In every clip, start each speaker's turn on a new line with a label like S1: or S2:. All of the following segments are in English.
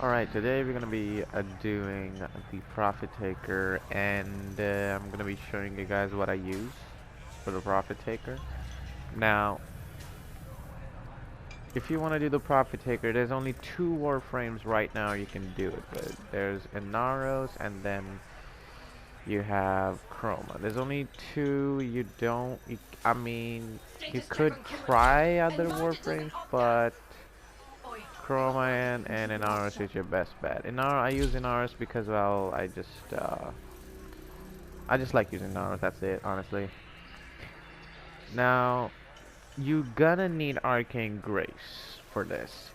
S1: Alright, today we're gonna be doing the Profit Taker, and I'm gonna be showing you guys what I use for the Profit Taker. Now, if you want to do the Profit Taker, there's only two Warframes right now you can do it with. There's Inaros, and then you have Chroma. There's only two. You don't. I mean, you could try other Warframes, but Chroma and Inaros is your best bet. I use Inaros because, well, I just like using Inaros. That's it, honestly. Now, you gonna need Arcane Grace for this.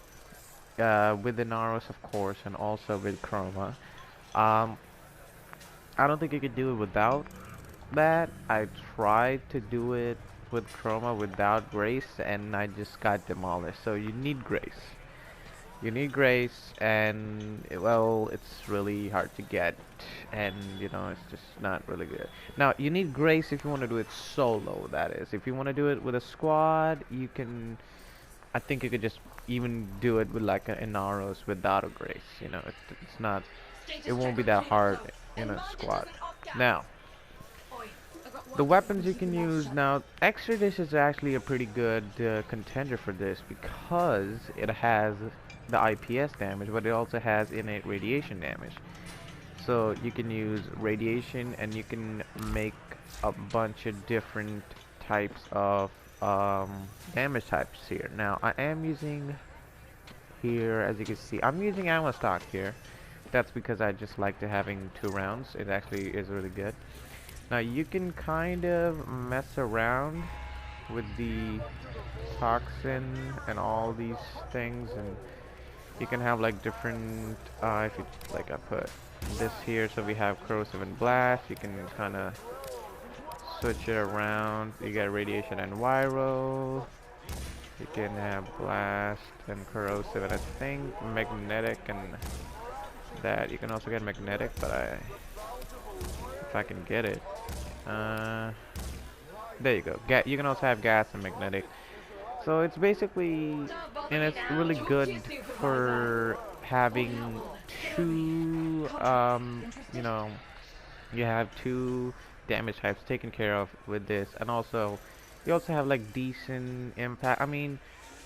S1: With Inaros, of course, and also with Chroma. Um, I don't think you could do it without that. I tried to do it with Chroma without Grace, and I just got demolished. So you need Grace. You need Grace, and well, it's really hard to get, and it's just not really good. Now, you need Grace if you want to do it solo, that is. If you want to do it with a squad, you can. I think you could just even do it with like an Inaros without a Grace. It's not. It won't be that hard in a squad. Now, the weapons you can use now. Exodus is actually a pretty good contender for this because it has the IPS damage, but it also has innate radiation damage. So you can use radiation, and you can make a bunch of different types of damage types here. Now I am using here, as you can see, I'm using ammo stock here. That's because I just like to having 2 rounds. It actually is really good. Now you can kind of mess around with the toxin and all these things, and you can have like different if you like, I put this here, so we have corrosive and blast. You can kind of switch it around. You get radiation and viral. You can have blast and corrosive, and I think magnetic, and that you can also get magnetic, but if I can get it, there you go. You can also have gas and magnetic. So it's basically, and it's really good for having two, you have two damage types taken care of with this, and also, you also have like decent impact. I mean,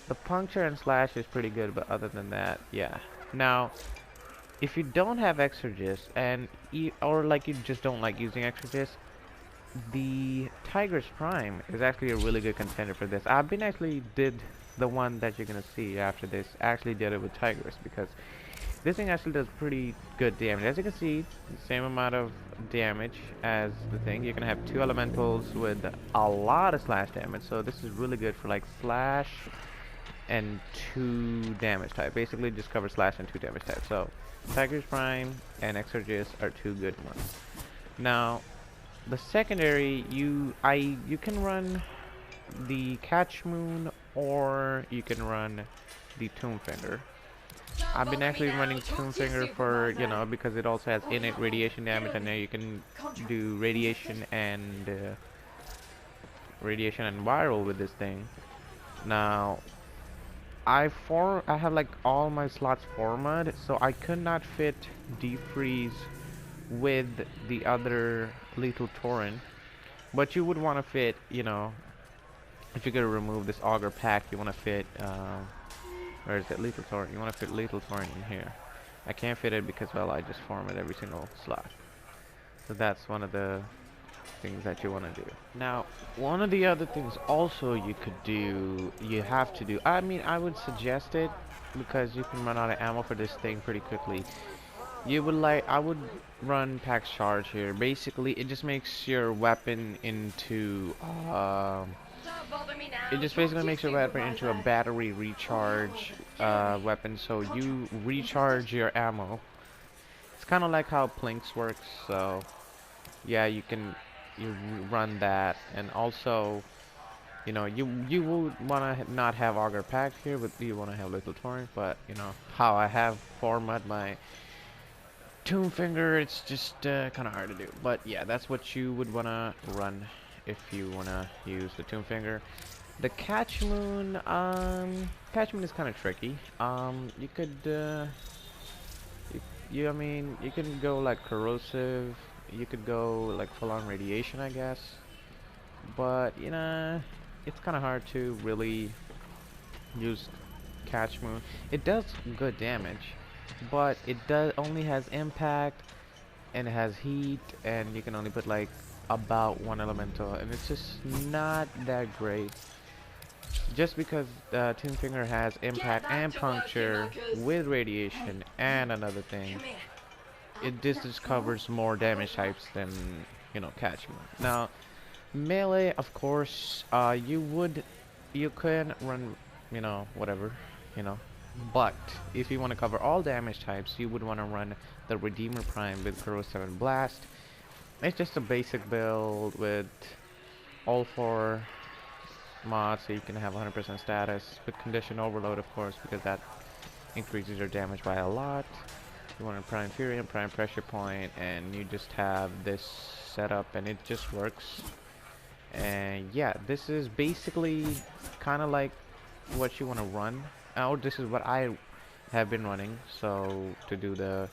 S1: the puncture and slash is pretty good, but other than that, yeah. Now, if you don't have Exorgist, or like you just don't like using Exorgist, the Tiger's Prime is actually a really good contender for this. I've been actually did the one that you're gonna see after this. Actually did it with Tigress because this thing actually does pretty good damage. As you can see, the same amount of damage as the thing. You can have 2 elementals with a lot of slash damage. So this is really good for like slash and 2 damage type. Basically, just cover slash and 2 damage type. So Tiger's Prime and Exorgist are 2 good ones. Now, the secondary, you can run the Catch Moon, or you can run the Tomb Finger. I've been actually running Tomb Finger for, because it also has innate radiation damage, and now you can do radiation and viral with this thing. Now, I have like all my slots formatted, so I could not fit defreeze with the other lethal torrent, but you would want to fit, if you're gonna remove this auger pack, you want to fit where is it, lethal torrent, you want to fit lethal torrent in here. I can't fit it because, well, I just format every single slot. So that's one of the things that you want to do. Now, one of the other things also you have to do, I mean, I would suggest it because you can run out of ammo for this thing pretty quickly. I would run Pack's Charge here. Basically, it just makes your weapon into, it just basically makes your weapon into a battery recharge weapon, so you recharge your ammo. It's kind of like how Plinks works, so yeah, you run that, and also, you would want to not have Auger Pack here, but you want to have Little Torrent, but how I have format my Tomb Finger, it's just kind of hard to do. But yeah, that's what you would want to run if you want to use the Tomb Finger. The Catch Moon is kind of tricky. You could I mean, you can go like corrosive. You could go like full-on radiation, I guess. But it's kind of hard to really use catch moon. It does good damage, but it does only has impact and it has heat, and you can only put like about one elemental, and it's just not that great. Just because Tomb Finger has impact and puncture with radiation and another thing, it this just covers more damage types than catch moon. Now melee, of course, you can run, whatever, you know. But if you want to cover all damage types, you would want to run the Redeemer Prime with Corrosive and Blast. It's just a basic build with all four mods, so you can have 100% status with Condition Overload, of course, because that increases your damage by a lot. You want a Prime Fury and Prime Pressure Point, and you just have this setup, and it just works. And yeah, this is basically kind of like what you want to run. Or this is what I have been running. So to do the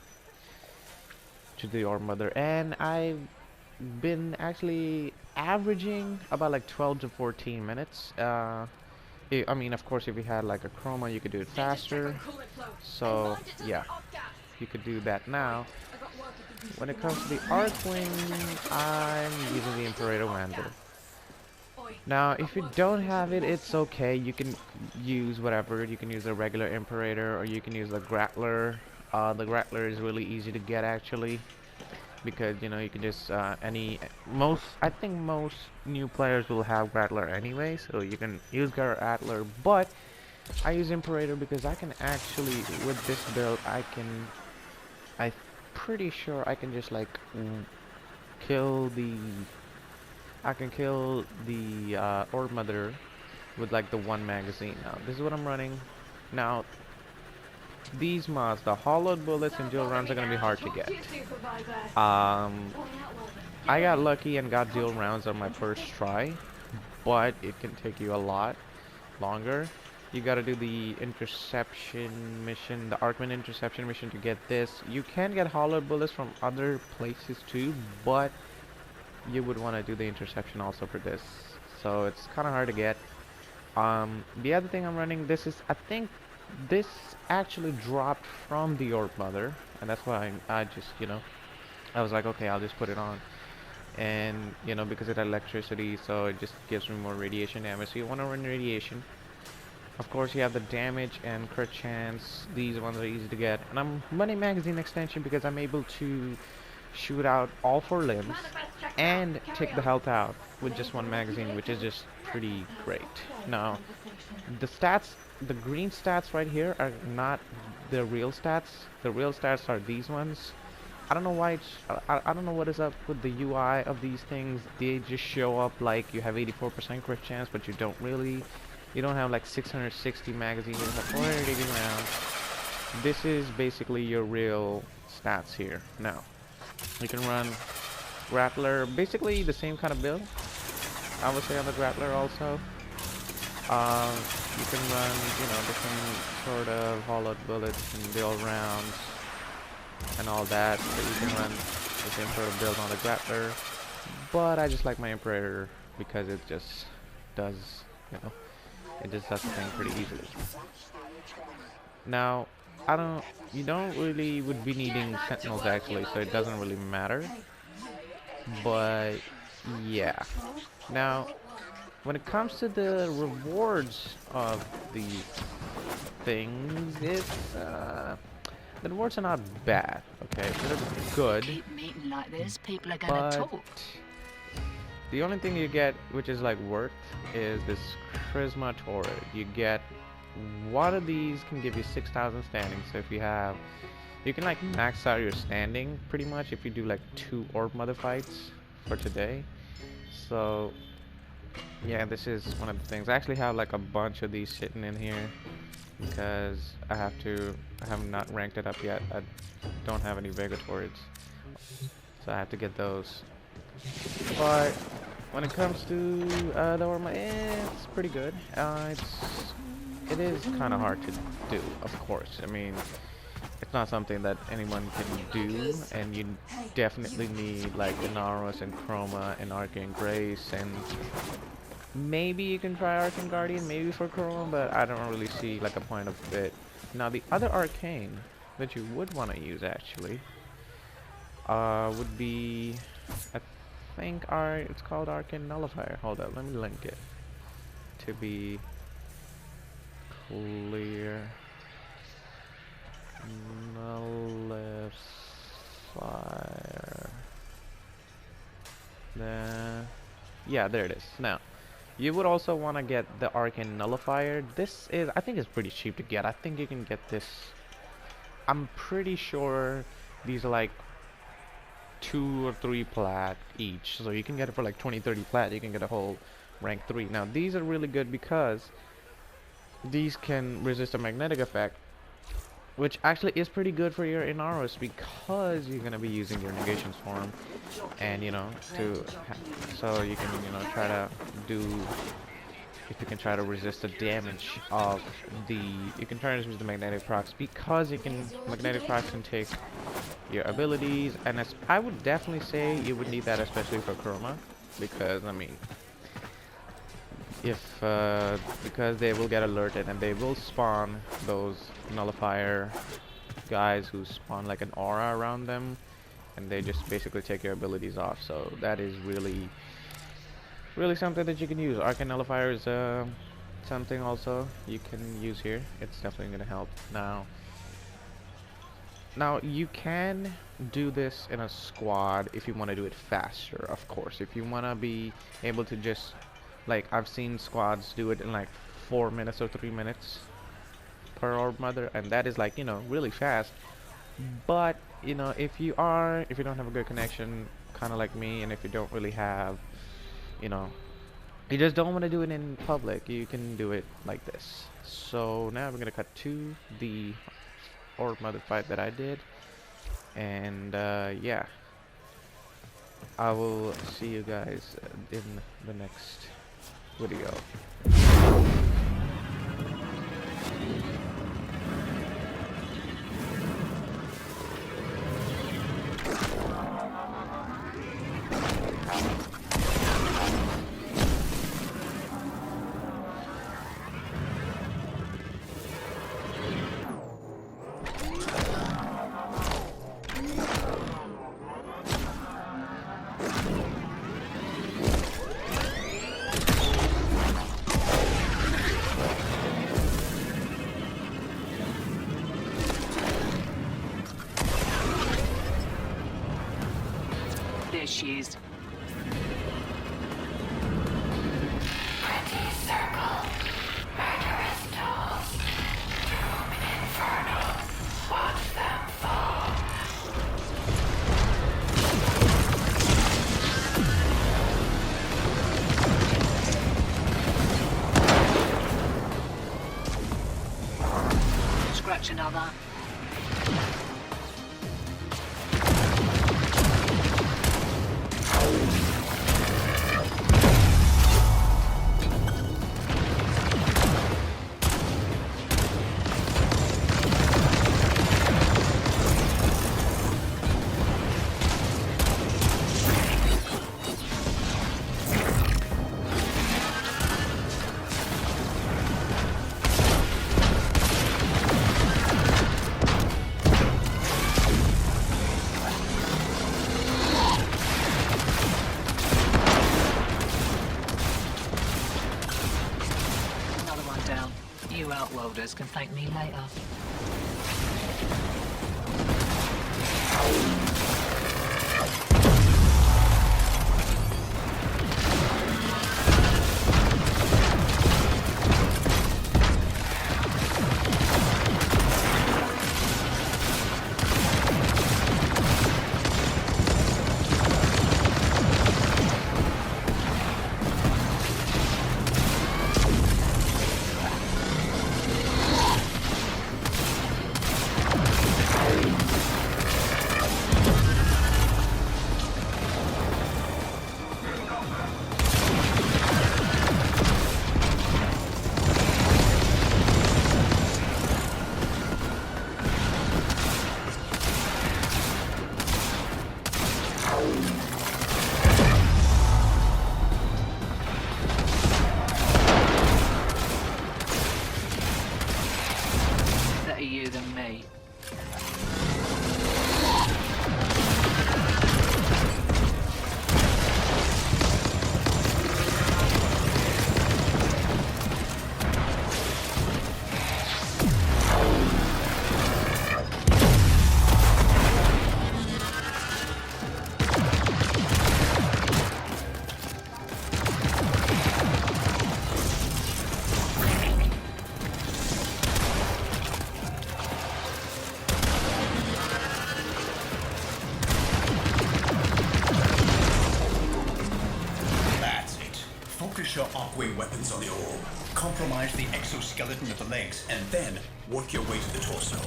S1: Orb Mother, and I've been actually averaging about like 12 to 14 minutes. I mean, of course, if you had like a chroma, you could do it faster. So yeah, you could do that now. When it comes to the Archwing, I'm using the Imperator Vandal. Now, if you don't have it, it's okay. You can use whatever. You can use the regular Imperator, or you can use the Grappler. The Grappler is really easy to get, actually, because you can just I think most new players will have Grappler anyway, so you can use Grappler. But I use Imperator because I can actually, with this build, I'm pretty sure I can just like kill the Orb Mother with like the one magazine. Now this is what I'm running. Now these mods, the hollowed bullets and dual rounds, are gonna be hard to get. I got lucky and got dual rounds on my first try, but it can take you a lot longer. You gotta do the interception mission, the Archman interception mission, to get this. You can get hollowed bullets from other places too, but you would want to do the interception also for this, so it's kind of hard to get. The other thing I'm running, I think this actually dropped from the Orb Mother, and that's why I just I was like, okay, I'll just put it on, and because it had electricity, so it just gives me more radiation damage. So you want to run radiation. Of course, you have the damage and crit chance. These ones are easy to get, and I'm running magazine extension because I'm able to shoot out all 4 limbs and take the health out with just one magazine, which is just pretty great. Now, the stats, the green stats right here, are not the real stats. The real stats are these ones. I don't know why I don't know what is up with the UI of these things. They just show up like you have 84% crit chance, but you don't really. You don't have like 660 magazines. You have 480 rounds. This is basically your real stats here. Now, you can run Grappler, basically the same kind of build, I would say, on the Grappler also. You can run, different sort of hollowed bullets and dual rounds and all that. So you can run the same sort of build on the Grappler. But I just like my Imperator because it just does, it just does the thing pretty easily. Now, you don't really would be needing sentinels actually, so it doesn't really matter. But yeah. Now, when it comes to the rewards of these things, the rewards are not bad. Okay, they're good.
S2: Keep meeting like this, people are
S1: but
S2: gonna talk.
S1: the only thing you get, which is like worth, is this Charisma Torrid. You get one of these can give you 6,000 standing. So if you can like max out your standing pretty much if you do like 2 Orb Mother fights for today. So yeah, this is one of the things. I actually have like a bunch of these sitting in here because I have not ranked it up yet. I don't have any Vega Torrids, so I have to get those. But when it comes to the Orb Mother, it's pretty good. It is kind of hard to do, of course. I mean, it's not something that anyone can do, and you definitely need like Inaros and Chroma and Arcane Grace, and maybe you can try Arcane Guardian maybe for Chroma, but I don't really see like a point of it. Now the other Arcane that you would want to use actually would be, I think it's called Arcane Nullifier. Hold up, let me link it to be clear. Nullifier. Yeah, there it is. Now, you would also want to get the Arcane Nullifier. This is, I think it's pretty cheap to get. I think you can get this, I'm pretty sure these are like 2 or 3 plat each. So you can get it for like 20, 30 plat. You can get a whole rank 3. Now, these are really good because these can resist a magnetic effect, which actually is pretty good for your Inaros because you're gonna be using your negation form, and you know, so you can, you know, try to do, if you can try to resist the damage of you can try to resist the magnetic procs, because you can, magnetic procs can take your abilities, and I would definitely say you would need that especially for Chroma, because I mean, if because they will get alerted and they will spawn those nullifier guys who spawn like an aura around them, and they just basically take your abilities off. So that is really something that you can use. Arcane Nullifier is something also you can use here. It's definitely gonna help. Now you can do this in a squad if you want to do it faster, of course. If you want to be able to just, like, I've seen squads do it in like 4 minutes or 3 minutes per Orb Mother, and that is like, you know, really fast. But you know, if you don't have a good connection, kind of like me, and if you don't really have, you know, you just don't want to do it in public, you can do it like this. So now we're gonna cut to the Orb Mother fight that I did, and yeah, I will see you guys in the next video.
S2: There she is.
S3: Pretty circle, murderous tools, doom inferno, watch them fall.
S2: Scratch another. You outworlders can thank me later.
S4: wing weapons on the orb. Compromise the exoskeleton of the legs, and then work your way to the torso.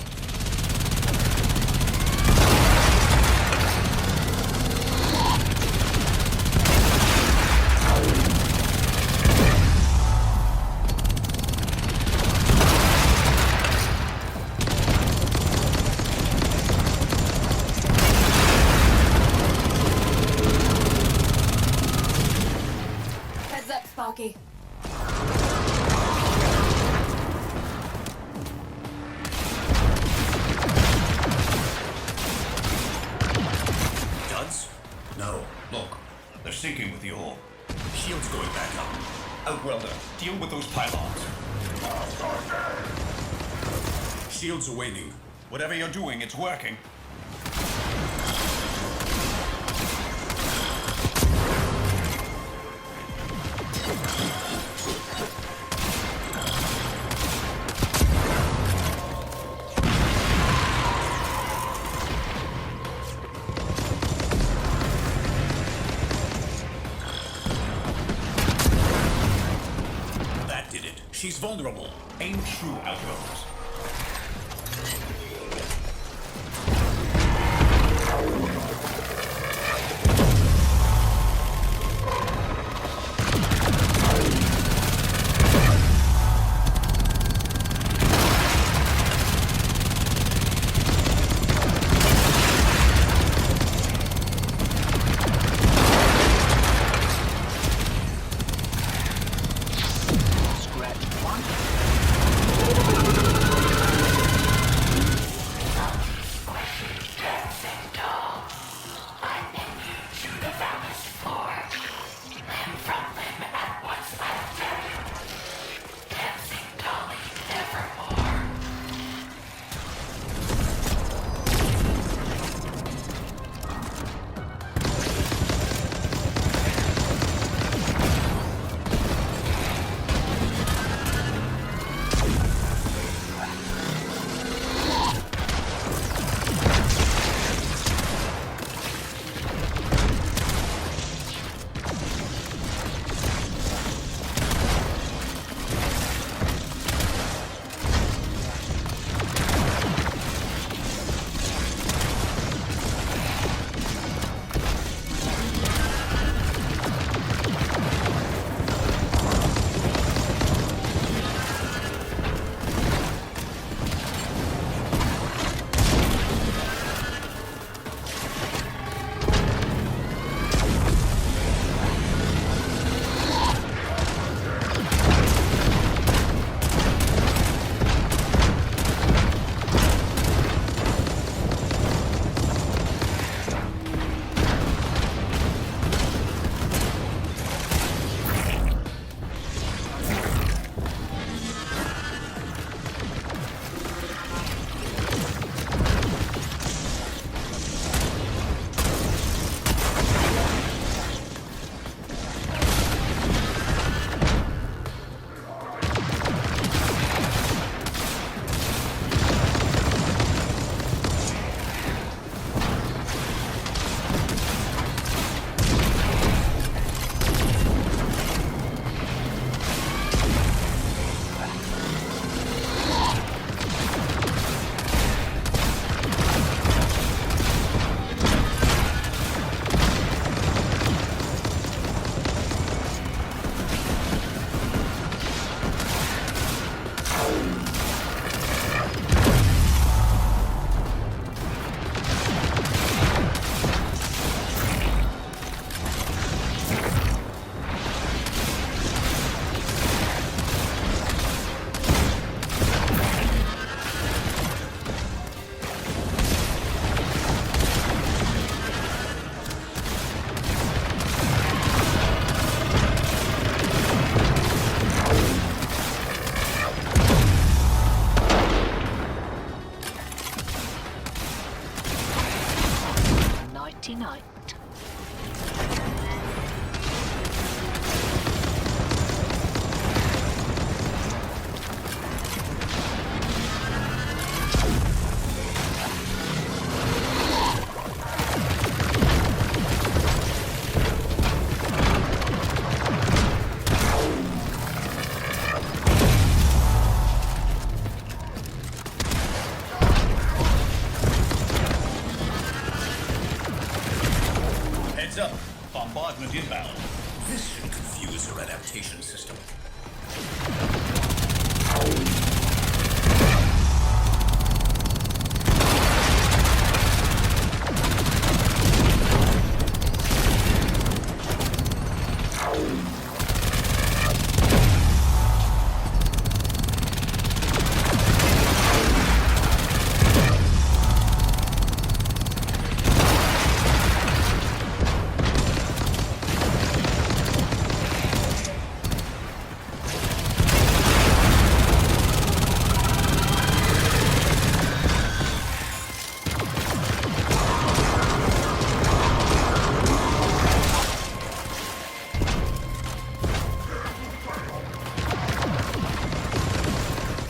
S5: Heads up, Sparky.
S4: Duds? No. Look, they're sinking with the orb. Shield's going back up. Outwelder, deal with those pylons. Shields are waning. Whatever you're doing, it's working. That did it. She's vulnerable. Aim true, Outworlders.
S2: Scratch one. Night.
S4: bombardment inbound. This should confuse her adaptation system.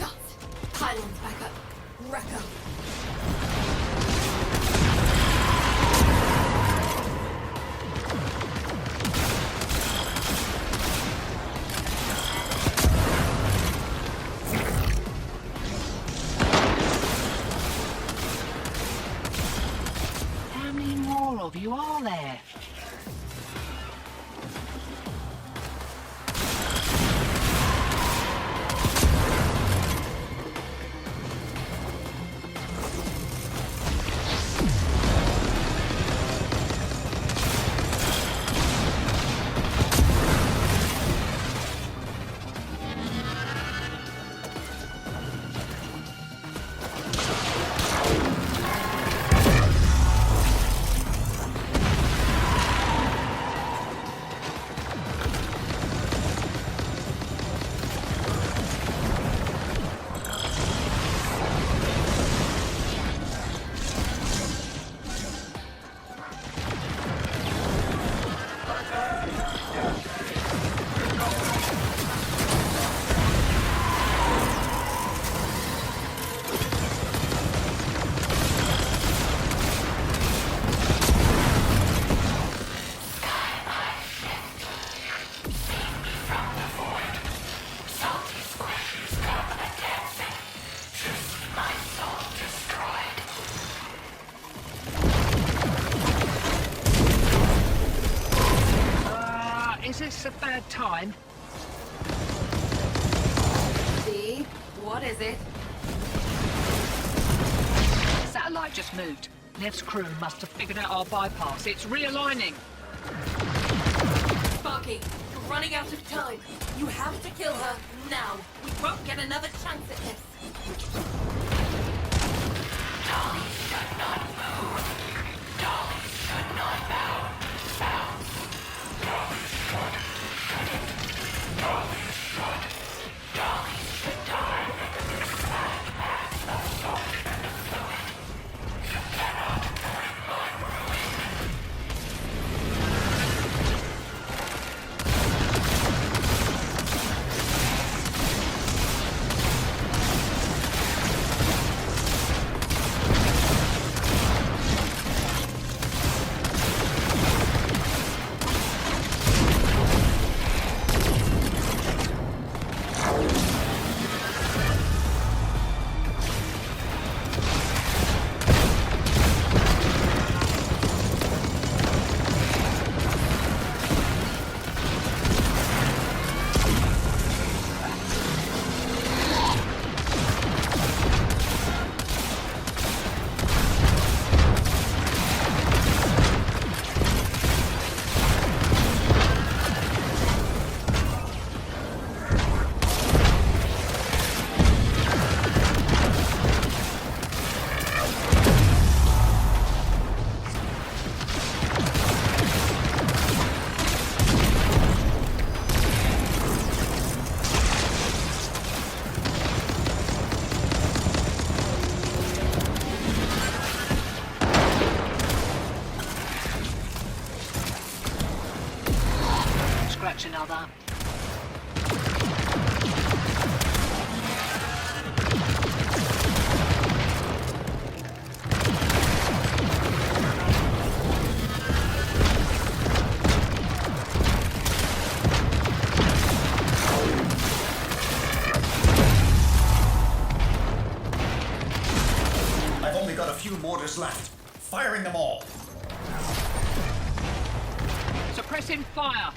S5: Guts. Pylons back up. Recco.
S2: How many more of you are there?
S3: From the void, salty squishes come a-dancing to see my soul destroyed.
S2: Is this a bad time?
S5: See? What is it?
S2: Satellite just moved. Nev's crew must have figured out our bypass. It's realigning.
S5: Sparky, you're running out of time. You have to kill her now. We won't get another chance at this.
S3: Dolly should not move. Dolly should not bow. Dolly should. Dolly should. Dolly should die. Flat path of salt and fluid. You cannot bring my ruin.
S2: Scratch another.
S4: I've only got a few mortars left. Firing them all.
S2: Suppressing fire.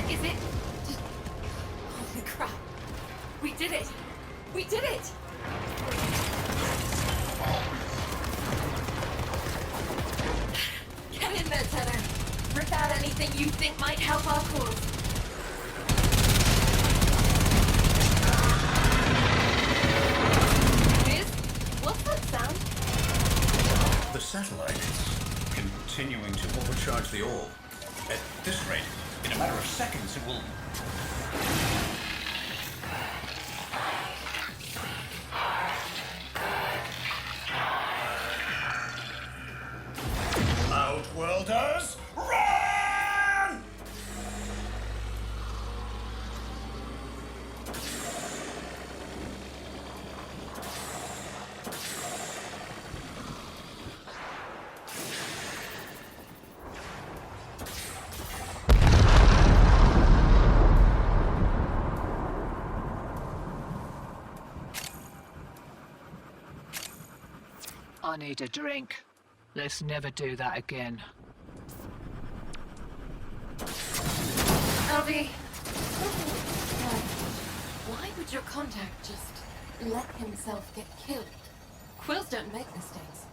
S5: Is it? Holy crap. We did it! We did it! Get in there, Tenor. Rip out anything you think might help our cause. Liz, what's that sound?
S4: The satellite is continuing to overcharge the orb. At this rate, in a matter of seconds, it will... Outworlders, run!
S2: I need a drink. Let's never do that again.
S5: Alfie! Why would your contact just let himself get killed? Quills don't make mistakes.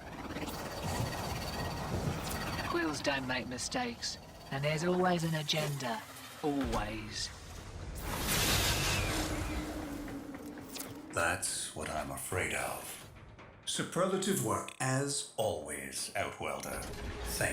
S2: Quills don't make mistakes, and there's always an agenda. Always.
S4: That's what I'm afraid of. Superlative work, as always, Outworlder. Thank